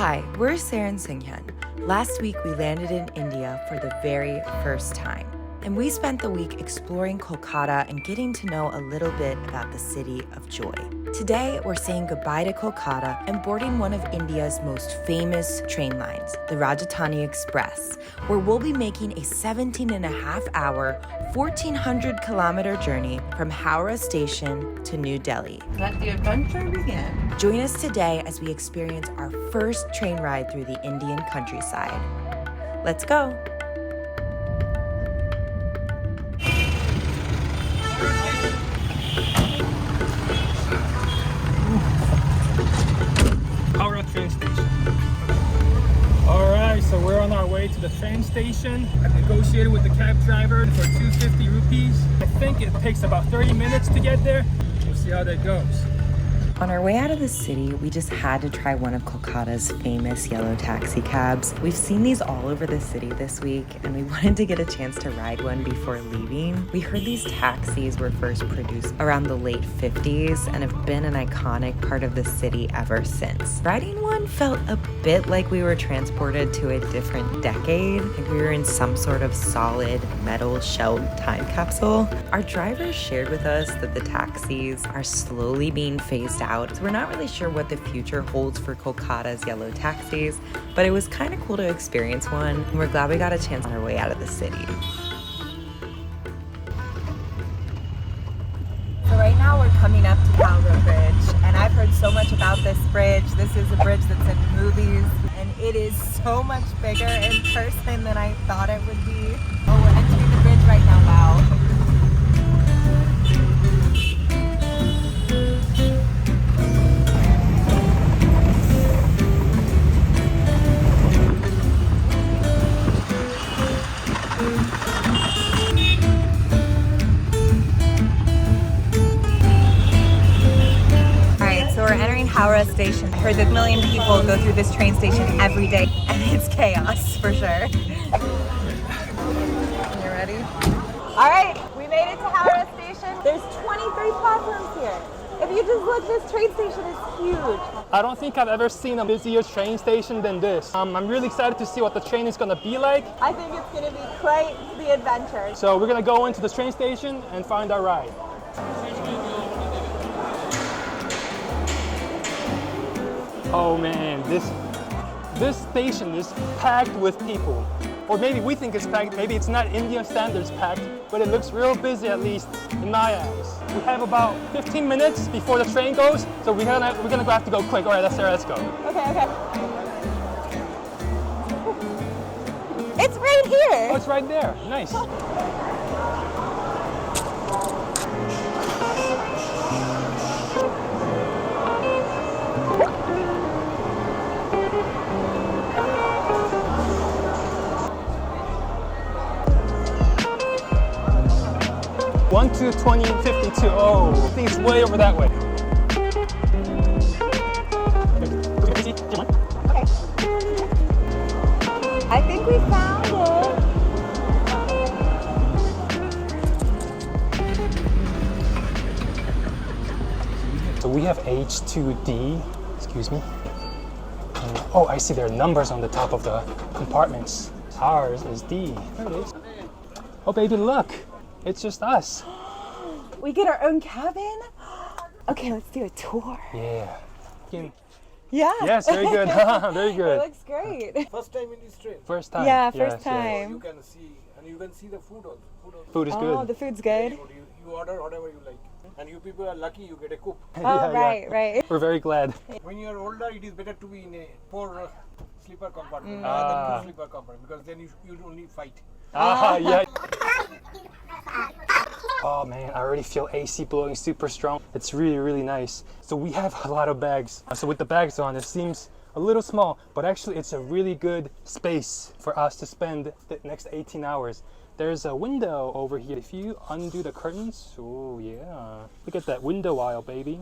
Hi, we're Sarah and Seunghyun. Last week we landed in India for the very first time. And we spent the week exploring Kolkata and getting to know a little bit about the city of joy. Today, we're saying goodbye to Kolkata and boarding one of India's most famous train lines, the Rajdhani Express, where we'll be making a 17-and-a-half-hour, 1,400-kilometer journey from Howrah station to New Delhi. Let the adventure begin. Join us today as we experience our first train ride through the Indian countryside. Let's go! Howrah train station. Alright, so we're on our way to the train station. I've negotiated with the cab driver for 250 rupees. I think it takes about 30 minutes to get there. We'll see how that goes. On our way out of the city, we just had to try one of Kolkata's famous yellow taxi cabs. We've seen these all over the city this week, and we wanted to get a chance to ride one before leaving. We heard these taxis were first produced around the late 50s and have been an iconic part of the city ever since. Riding one felt a bit like we were transported to a different decade, like we were in some sort of solid metal shelled time capsule. Our driver shared with us that the taxis are slowly being phased out. So we're not really sure what the future holds for Kolkata's yellow taxis, but it was kind of cool to experience one, and we're glad we got a chance on our way out of the city. So right now we're coming up to Howrah Bridge, and I've heard so much about this bridge. This is a bridge that's in movies, and it is so much bigger in person than I thought it would be. Oh, we're entering the bridge right now, wow. Howrah station. I heard that a million people go through this train station every day, and it's chaos for sure. You ready? All right, we made it to Howrah station. There's 23 platforms here. If you just look, this train station is huge. I don't think I've ever seen a busier train station than this. I'm really excited to see what the train is gonna be like. I think it's gonna be quite the adventure. So we're gonna go into the train station and find our ride. Oh man, this station is packed with people. Or maybe we think it's packed, maybe it's not Indian standards packed, but it looks real busy, at least in my eyes. We have about 15 minutes before the train goes, so we're gonna have to go quick. All right, Sarah, let's go. Okay. It's right here. Oh, it's right there, nice. One, 2, 20, 52. Oh, I think it's way over that way. Okay. I think we found it. So we have H2D, excuse me. And, oh, I see there are numbers on the top of the compartments. Ours is D. There it is. Oh, baby, look. It's just us. We get our own cabin? Okay, let's do a tour. Yeah. Yeah. Yes, very good. Very good. It looks great. First time in this train. First time. Yeah, yes, first time. You can see, and you can see the food also. Food is good. Oh, the food's good. You order whatever you like. And you people are lucky you get a coop. Oh, right. We're very glad. When you are older, it is better to be in a 4 sleeper compartment rather than 2 sleeper compartment, because then you only fight. Yeah. Oh man, I already feel AC blowing super strong. It's really, really nice. So we have a lot of bags. So with the bags on, it seems a little small, but actually it's a really good space for us to spend the next 18 hours. There's a window over here. If you undo the curtains, oh yeah. Look at that window aisle, baby.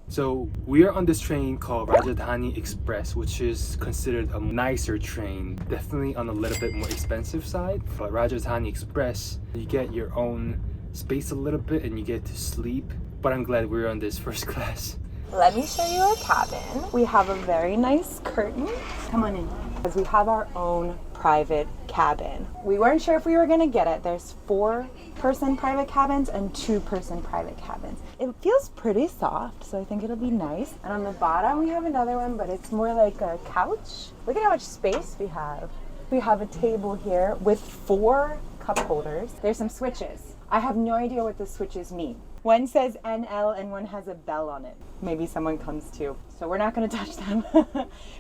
So we are on this train called Rajdhani Express, which is considered a nicer train, definitely on a little bit more expensive side. But Rajdhani Express, you get your own space a little bit and you get to sleep. But I'm glad we're on this first class. Let me show you our cabin. We have a very nice curtain. Come on in. Because we have our own private cabin. We weren't sure if we were gonna get it. There's 4-person private cabins and 2-person private cabins. It feels pretty soft, so I think it'll be nice. And on the bottom, we have another one, but it's more like a couch. Look at how much space we have. We have a table here with 4 cup holders. There's some switches. I have no idea what the switches mean. One says NL and one has a bell on it. Maybe someone comes too. So we're not gonna touch them.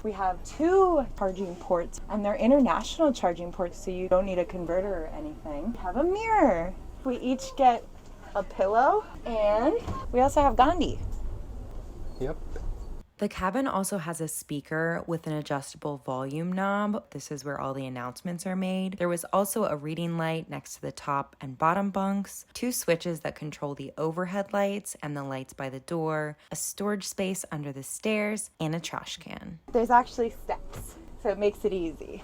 We have 2 charging ports and they're international charging ports, so you don't need a converter or anything. We have a mirror. We each get a pillow and we also have Gandhi. Yep. The cabin also has a speaker with an adjustable volume knob. This is where all the announcements are made. There was also a reading light next to the top and bottom bunks, 2 switches that control the overhead lights and the lights by the door, a storage space under the stairs, and a trash can. There's actually steps, so it makes it easy.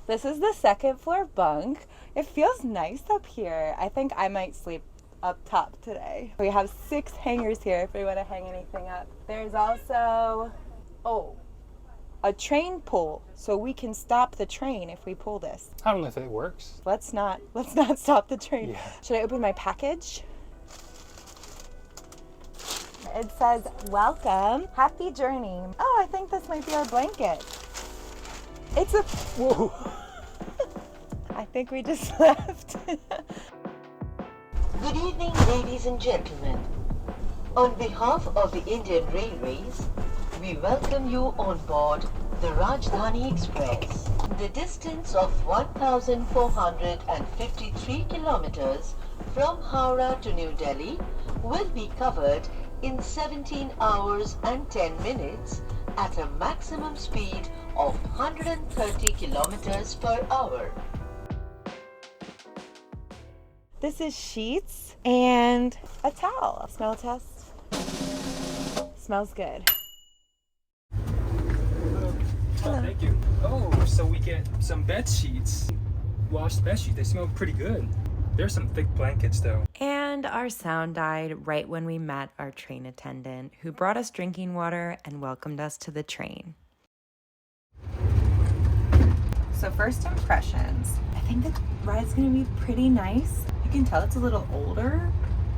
This is the 2nd floor bunk. It feels nice up here. I think I might sleep up top today. We have 6 hangers here if we want to hang anything up. There's also, a train pull, so we can stop the train if we pull this. I don't know if it works. Let's not stop the train. Yeah. Should I open my package? It says, welcome, happy journey. Oh, I think this might be our blanket. It's a, Whoa. I think we just left. Good evening, ladies and gentlemen. On behalf of the Indian Railways, we welcome you on board the Rajdhani Express. The distance of 1,453 kilometers from Howrah to New Delhi will be covered in 17 hours and 10 minutes at a maximum speed of 130 kilometers per hour. This is sheets and a towel. Smell test. Smells good. Oh, thank you. Oh, so we get some bed sheets. Washed bed sheets. They smell pretty good. There's some thick blankets though. And our sound died right when we met our train attendant, who brought us drinking water and welcomed us to the train. So first impressions. I think the ride's gonna be pretty nice. You can tell it's a little older,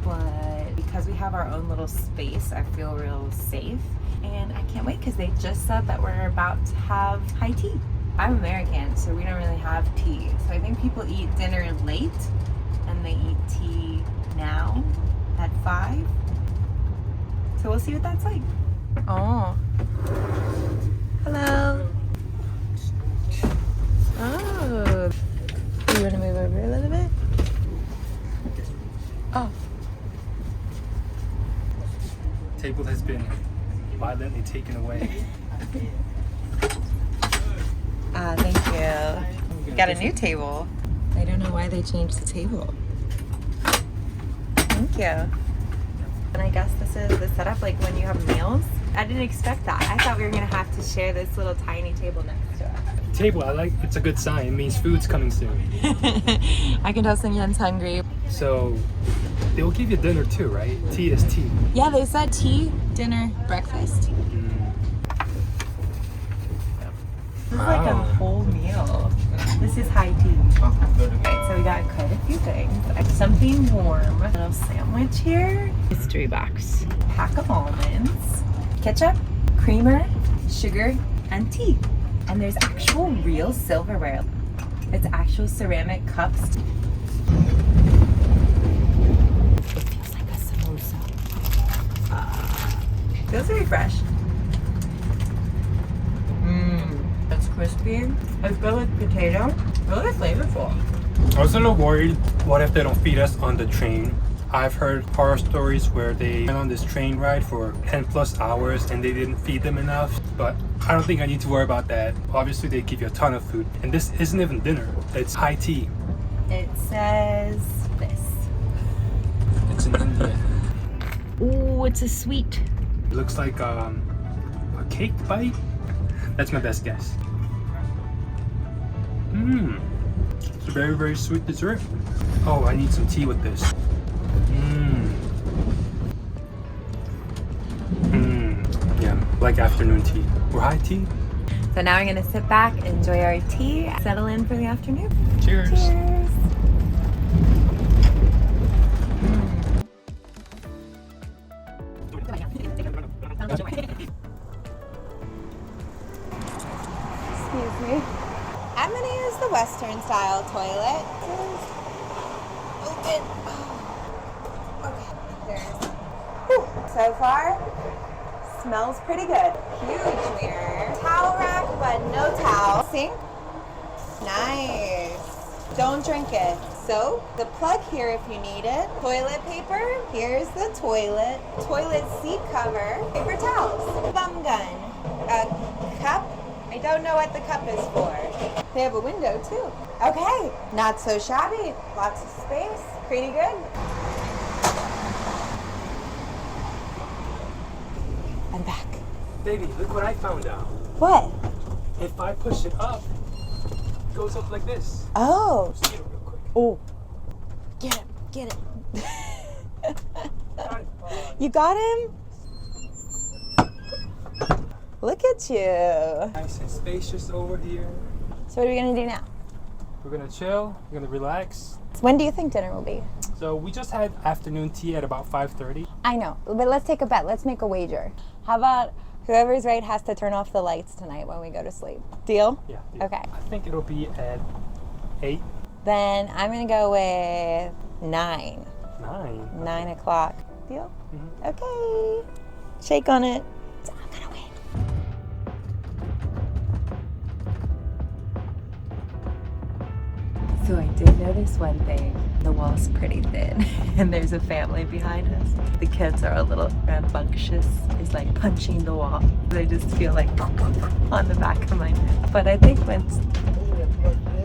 but because we have our own little space, I feel real safe. And I can't wait because they just said that we're about to have high tea. I'm American, so we don't really have tea. So I think people eat dinner late and they eat tea now at 5. So we'll see what that's like. Oh. Hello. Oh. You want to move over a little bit? Oh. Table has been violently taken away. Thank you. We got a new table. I don't know why they changed the table. Thank you. And I guess this is the setup like when you have meals. I didn't expect that. I thought we were gonna have to share this little tiny table next to us. Table, I like. It's a good sign. It means food's coming soon. I can tell Seunghyun's hungry. So they will give you dinner too, right? Tea is tea. Yeah, they said tea, dinner, breakfast. This is like a whole meal. This is high tea. Alright, so we got quite a few things. Something warm. A little sandwich here. Mystery box. Pack of almonds. Ketchup, creamer, sugar, and tea. And there's actual real silverware. It's actual ceramic cups. It feels like a samosa. Feels very fresh. It's crispy. It's good with potato. Really flavorful. I was a little worried, what if they don't feed us on the train? I've heard horror stories where they went on this train ride for 10 plus hours and they didn't feed them enough, but I don't think I need to worry about that. Obviously they give you a ton of food, and this isn't even dinner, it's high tea. It says this. It's in India. Ooh, it's a sweet. It looks like a cake bite. That's my best guess. It's a very, very sweet dessert. Oh, I need some tea with this. like afternoon tea or high tea. So now we're gonna sit back, enjoy our tea, settle in for the afternoon. Cheers. Cheers. Excuse me. I'm gonna use the Western style toilet. Open. Okay, there's. Whew. So far, smells pretty good. Huge mirror. Towel rack, but no towel. Sink. Nice. Don't drink it. Soap. The plug here if you need it. Toilet paper. Here's the toilet. Toilet seat cover. Paper towels. Thumb gun. A cup. I don't know what the cup is for. They have a window too. Okay. Not so shabby. Lots of space. Pretty good. I'm back. Baby, look what I found out. What? If I push it up, it goes up like this. Oh. Just get it real quick. Oh. Get him. Get him. You got him? Look at you. Nice and spacious over here. So what are we gonna do now? We're gonna chill, we're gonna relax. When do you think dinner will be? So we just had afternoon tea at about 5:30. I know, but let's take a bet. Let's make a wager. How about whoever's right has to turn off the lights tonight when we go to sleep? Deal? Yeah. deal. Okay. I think it'll be at 8. Then I'm gonna go with 9. 9. 9 o'clock. Deal? Mhm. Okay. Shake on it. So I'm gonna wait. So I did notice one thing. The wall's pretty thin and there's a family behind us. The kids are a little rambunctious. It's like punching the wall. They just feel like on the back of my neck. But I think once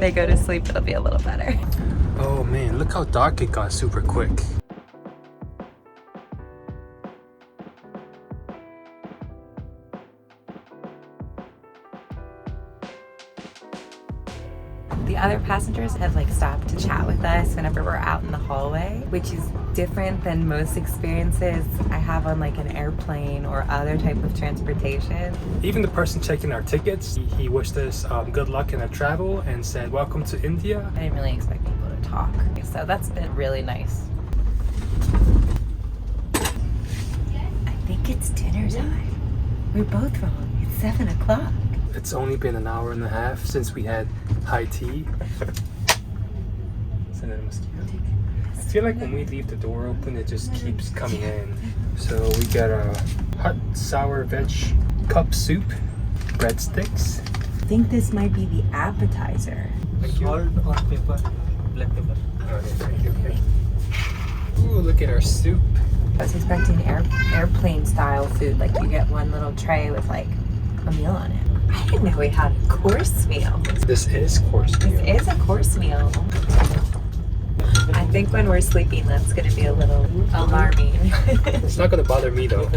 they go to sleep, it'll be a little better. Oh man, look how dark it got super quick. The other passengers have like stopped to chat with us whenever we're out in the hallway, which is different than most experiences I have on like an airplane or other type of transportation. Even the person checking our tickets, he wished us good luck in our travel and said, "Welcome to India." I didn't really expect people to talk, so that's been really nice. I think it's dinner time. We're both wrong. It's 7 o'clock. It's only been an hour and a half since we had high tea. Send in a mosquito. I feel like when we leave the door open, it just keeps coming in. So we got a hot sour veg cup soup, breadsticks. I think this might be the appetizer. Thank you. Salt or pepper, black pepper. Okay, thank you. Okay. Ooh, look at our soup. I was expecting airplane style food, like you get one little tray with like a meal on it. I didn't know we had a course meal. This is course meal. This is a course meal. I think when we're sleeping, that's going to be a little alarming. It's not gonna bother me though.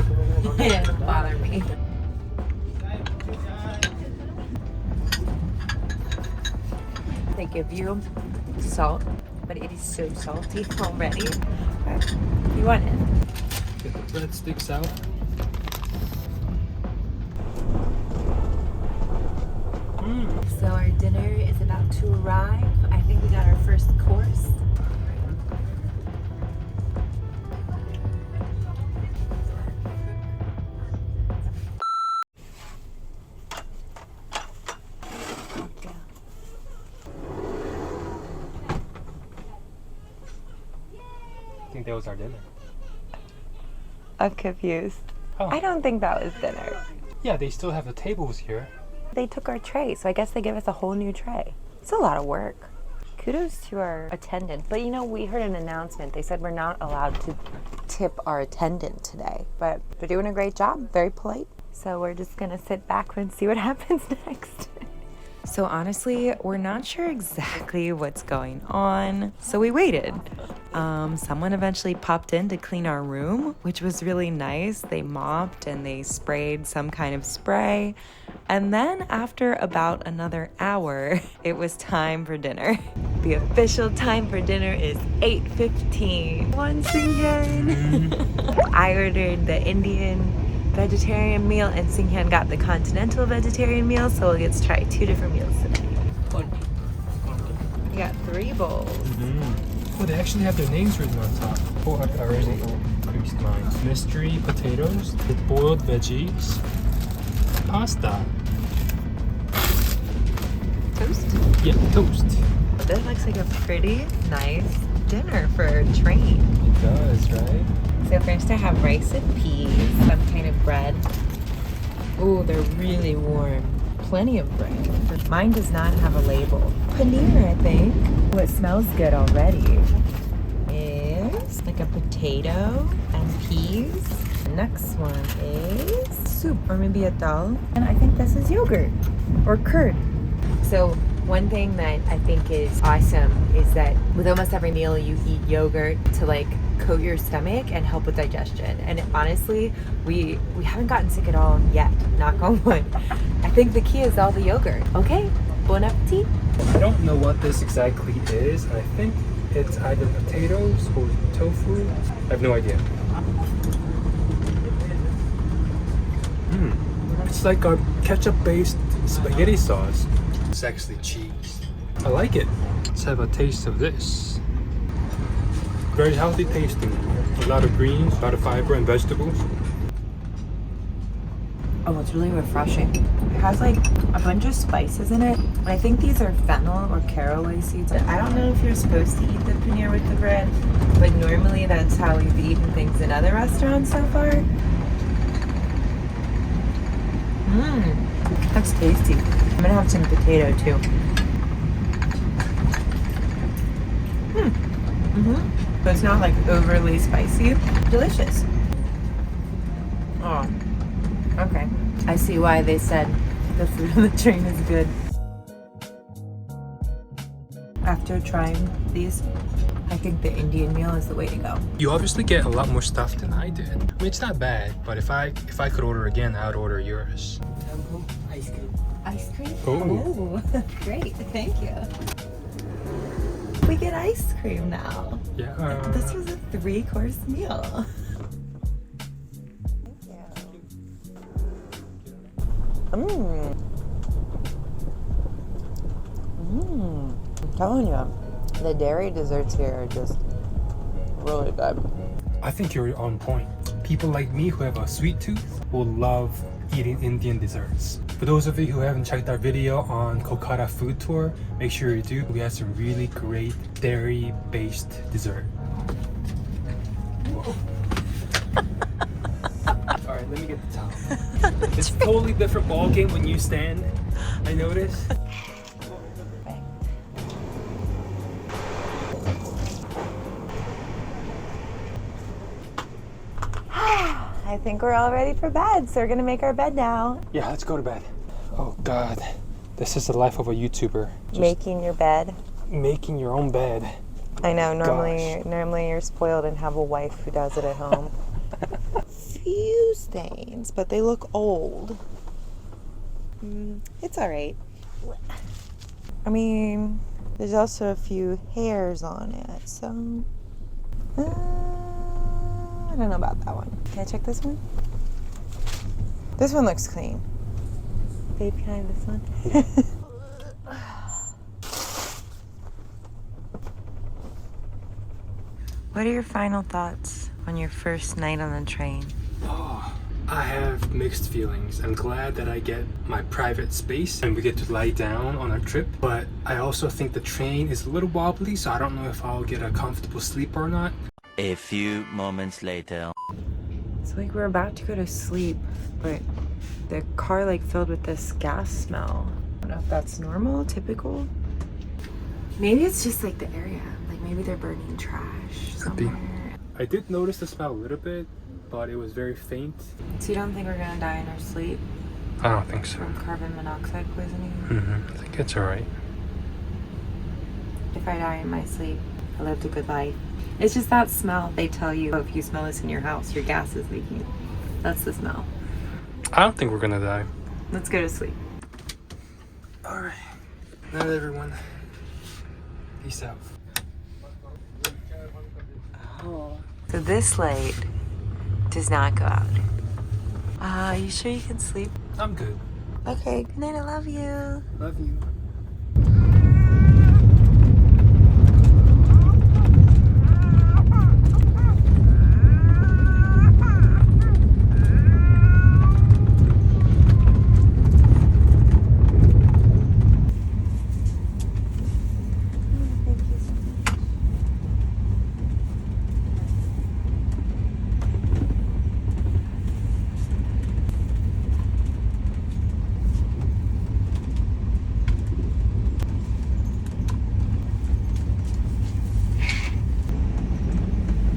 It'll bother me. They give you salt, but it is so salty already. You want it? Get the breadsticks out. So our dinner is about to arrive. I think we got our first course. I think that was our dinner. I'm confused. Oh. I don't think that was dinner. Yeah, they still have the tables here. They took our tray, so I guess they give us a whole new tray. It's a lot of work. Kudos to our attendant. But you know, we heard an announcement. They said we're not allowed to tip our attendant today. But they're doing a great job, very polite. So we're just gonna sit back and see what happens next. So honestly, we're not sure exactly what's going on. So we waited. Someone eventually popped in to clean our room, which was really nice. They mopped and they sprayed some kind of spray. And then after about another hour, it was time for dinner. The official time for dinner is 8:15. One Seunghyun. I ordered the Indian vegetarian meal, and Seunghyun got the continental vegetarian meal, so we'll get to try 2 different meals today. We got 3 bowls. Oh, they actually have their names written on top. Oh, I already increased mine. Mystery potatoes with boiled veggies, pasta. Toast? Yeah, toast. This looks like a pretty nice dinner for a train. It does, right? So first I have rice and peas, some kind of bread. Oh, they're really warm. Plenty of bread. Mine does not have a label. Paneer, I think. Oh, it smells good already. Is like a potato and peas. The next one is soup or maybe a dal. And I think this is yogurt or curd. So one thing that I think is awesome is that with almost every meal you eat yogurt to like coat your stomach and help with digestion. And honestly, we haven't gotten sick at all yet, knock on wood. I think the key is all the yogurt. Okay, bon appetit. I don't know what this exactly is. I think it's either potatoes or tofu. I have no idea. It's like a ketchup-based spaghetti sauce. It's actually cheese. I like it. Let's have a taste of this. Very healthy tasting. A lot of greens, a lot of fiber and vegetables. Oh, it's really refreshing. It has like a bunch of spices in it. And I think these are fennel or caraway seeds. I don't know if you're supposed to eat the paneer with the bread, but normally that's how we've eaten things in other restaurants so far. That's tasty. I'm gonna have some potato too. So it's not like overly spicy. Delicious. Oh, okay. I see why they said the food on the train is good. After trying these, I think the Indian meal is the way to go. You obviously get a lot more stuff than I did. I mean, it's not bad, but if I could order again, I would order yours. Ice cream. Ice cream? Oh. Oh, great. Thank you. We get ice cream now. Yeah. This was a 3-course meal. I'm telling you, the dairy desserts here are just really good. I think you're on point. People like me who have a sweet tooth will love eating Indian desserts. For those of you who haven't checked our video on Kolkata food tour, make sure you do. We have some really great dairy-based dessert. Alright, let me get the towel. It's a totally different ball game when you stand, I notice. I think we're all ready for bed, so we're gonna make our bed now. Yeah, let's go to bed. Oh God, this is the life of a YouTuber. Just Making your bed. making your own bed. I know, normally you're spoiled and have a wife who does it at home. Few stains, but they look old. It's all right. I mean, there's also a few hairs on it, so I don't know about that one. Can I check this one? This one looks clean. Babe, can I have this one? What are your final thoughts on your first night on the train? Oh, I have mixed feelings. I'm glad that I get my private space and we get to lie down on our trip, but I also think the train is a little wobbly, so I don't know if I'll get a comfortable sleep or not. A few moments later. It's like we're about to go to sleep, but the car like filled with this gas smell. I don't know if that's normal, typical. Maybe it's just like the area. Like maybe they're burning trash somewhere. I did notice the smell a little bit, but it was very faint. So you don't think we're gonna die in our sleep I don't think so. from carbon monoxide poisoning? I think it's alright. If I die in my sleep, I lived a good life. It's just that smell. They tell you, oh, if you smell this in your house, your gas is leaking. That's the smell. I don't think we're gonna die. Let's go to sleep. Alright. Night, everyone. Peace out. Oh. So this light does not go out. You sure you can sleep? I'm good. Okay, good night, I love you. Love you.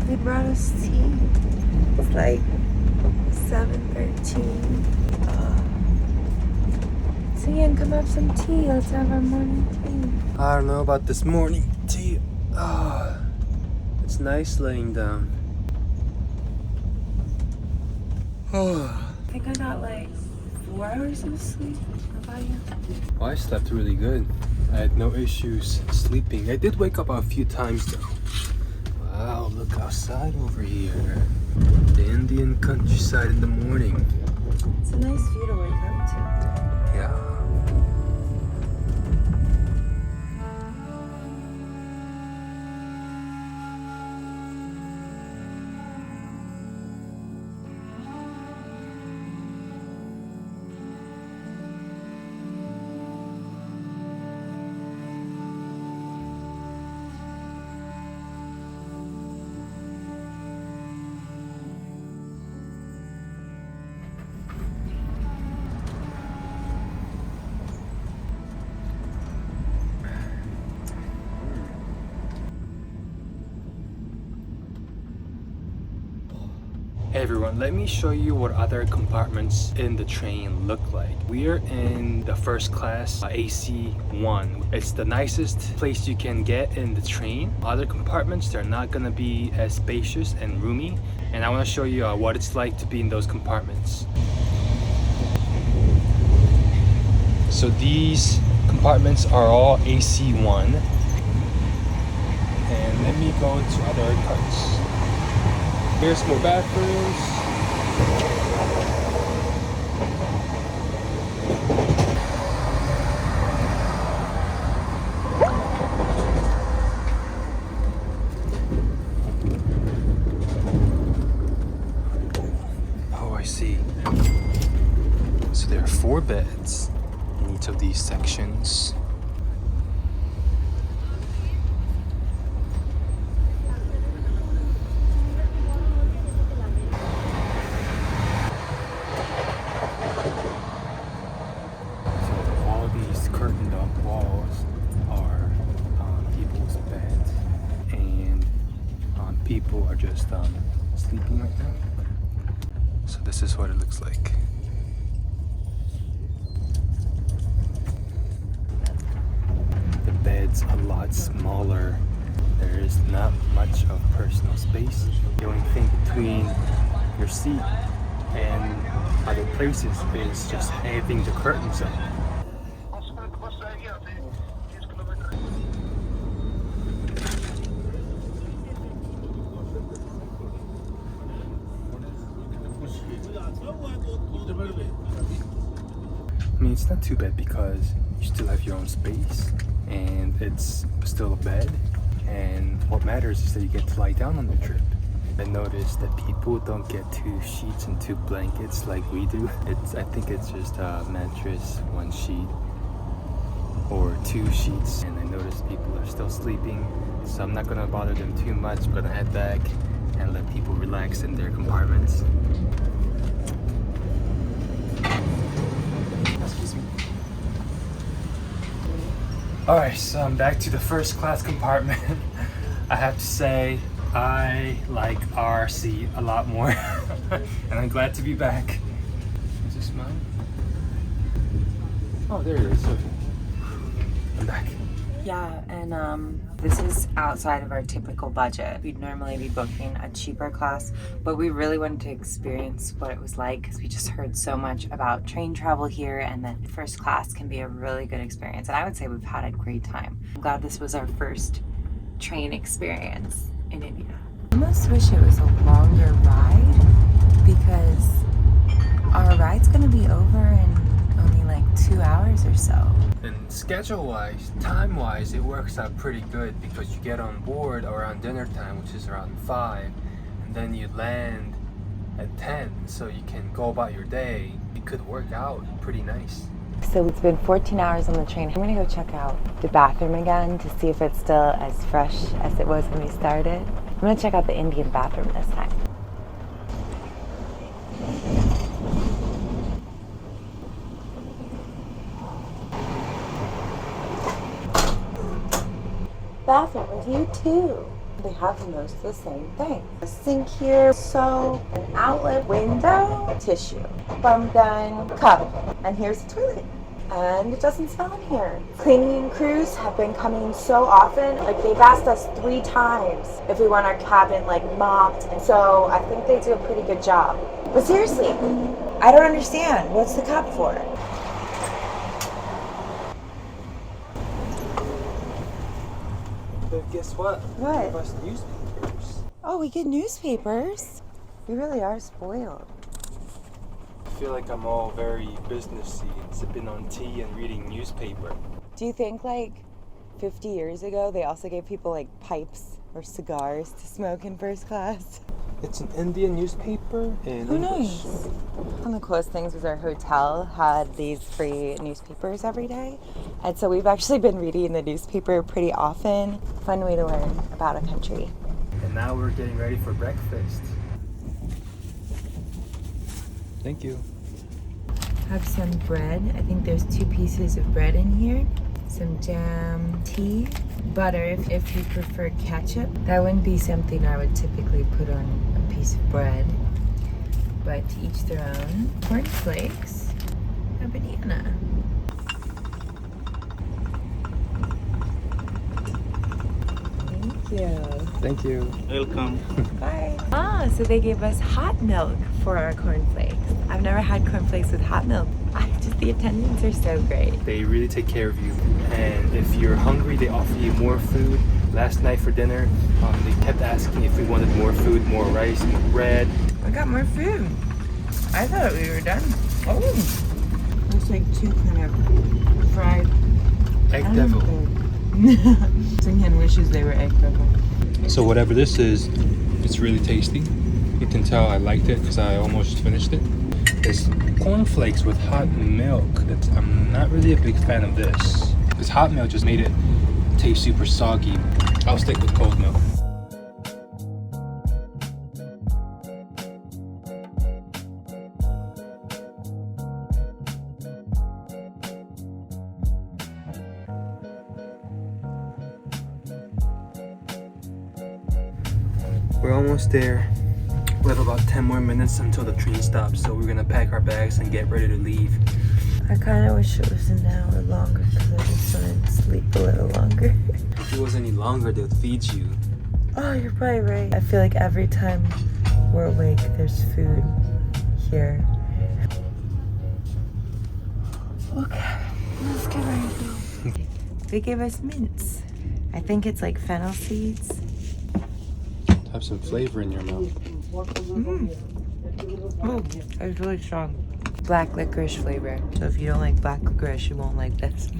They brought us tea. It's like 7:13. Seunghyun, come have some tea. Let's have our morning tea. I don't know about this morning tea. It's nice laying down. I think I got like 4 hours of sleep. How about you? Well, I slept really good. I had no issues sleeping. I did wake up a few times though. Wow, look outside over here. The Indian countryside in the morning. It's a nice view to wake up to. Yeah. Hey everyone, let me show you what other compartments in the train look like. We are in the first class AC1. It's the nicest place you can get in the train. Other compartments, they're not gonna be as spacious and roomy. And I wanna show you what it's like to be in those compartments. So these compartments are all AC1. And let me go to other carts. Here's more bathrooms. Oh, I see. So there are 4 beds in each of these sections. People are just sleeping right now. So this is what it looks like. The bed's a lot smaller. There is not much of personal space. The only thing between your seat and other places is just having the curtains up. I mean, it's not too bad because you still have your own space and it's still a bed, and what matters is that you get to lie down on the trip. I noticed that people don't get 2 sheets and 2 blankets like we do. I think it's just a mattress, 1 sheet, or 2 sheets, and I noticed people are still sleeping, so I'm not gonna bother them too much. I'm gonna head back and let people relax in their compartments. Alright, so I'm back to the first class compartment. I have to say, I like our seat a lot more. And I'm glad to be back. Is this mine? Oh, there it is. Okay. I'm back. Yeah, and this is outside of our typical budget. We'd normally be booking a cheaper class, but we really wanted to experience what it was like because we just heard so much about train travel here, and that first class can be a really good experience. And I would say we've had a great time. I'm glad this was our first train experience in India. I almost wish it was a longer ride because Our ride's gonna be over in only like 2 hours or so. And schedule-wise, time-wise, it works out pretty good because you get on board around dinner time, which is around 5, and then you land at 10, so you can go about your day. It could work out pretty nice. So it's been 14 hours on the train. I'm gonna go check out the bathroom again to see if it's still as fresh as it was when we started. I'm gonna check out the Indian bathroom this time. Bathroom review 2. They have most of the same thing. A sink here, soap, an outlet, window, tissue, bum gun, cup, and here's the toilet. And it doesn't smell in here. Cleaning crews have been coming so often, like they've asked us 3 times if we want our cabin like mopped. And so I think they do a pretty good job. But seriously, I don't understand. What's the cup for? But guess what? What? They give us newspapers. Oh, we get newspapers? We really are spoiled. I feel like I'm all very businessy and sipping on tea and reading newspaper. Do you think like 50 years ago they also gave people like pipes or cigars to smoke in first class? It's an Indian newspaper in Who English. knows? One of the coolest things was our hotel had these free newspapers every day. And so we've actually been reading the newspaper pretty often. Fun way to learn about a country. And now we're getting ready for breakfast. Thank you. Have some bread. I think there's 2 pieces of bread in here. Some jam, tea, butter if you prefer ketchup. That wouldn't be something I would typically put on a piece of bread. But to each their own. Cornflakes, a banana. Thank you. Thank you. Welcome. Bye. So they gave us hot milk for our cornflakes. I've never had cornflakes with hot milk. The attendants are so great. They really take care of you. And if you're hungry, they offer you more food. Last night for dinner, they kept asking if we wanted more food, more rice, more bread. I got more food. I thought we were done. Oh, looks like 2 kind of fried Egg devil. Seunghyun wishes they were egg devil. So whatever this is, it's really tasty. You can tell I liked it because I almost finished it. It's cornflakes with hot milk. I'm not really a big fan of this. This hot milk just made it taste super soggy. I'll stick with cold milk. We're almost there. We have about 10 more minutes until the train stops, so we're gonna pack our bags and get ready to leave. I kind of wish it was an hour longer because I just wanted to sleep a little longer. If it was any longer, they'd feed you. Oh, you're probably right. I feel like every time we're awake, there's food here. Okay, let's get ready to go. They gave us mints. I think it's like fennel seeds. Have some flavor in your mouth. Oh, it's really strong. Black licorice flavor. So if you don't like black licorice, you won't like this.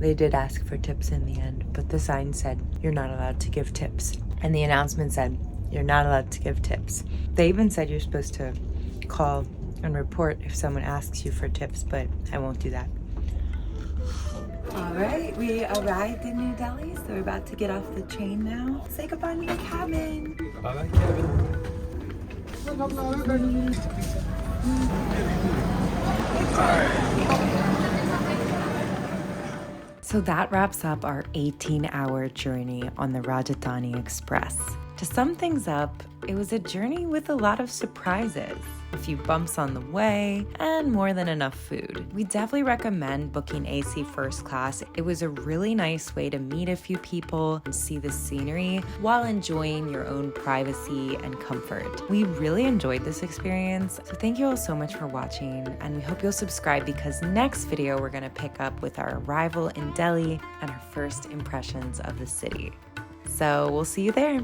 They did ask for tips in the end, but the sign said you're not allowed to give tips. And the announcement said you're not allowed to give tips. They even said you're supposed to call and report if someone asks you for tips, but I won't do that. All right, we arrived in New Delhi, so we're about to get off the train now. Say goodbye to your cabin. Bye-bye, Kevin. So that wraps up our 18-hour journey on the Rajdhani Express. To sum things up, it was a journey with a lot of surprises, a few bumps on the way, and more than enough food. We definitely recommend booking AC first class. It was a really nice way to meet a few people and see the scenery while enjoying your own privacy and comfort. We really enjoyed this experience, so thank you all so much for watching, and we hope you'll subscribe because next video we're gonna pick up with our arrival in Delhi and our first impressions of the city. So we'll see you there.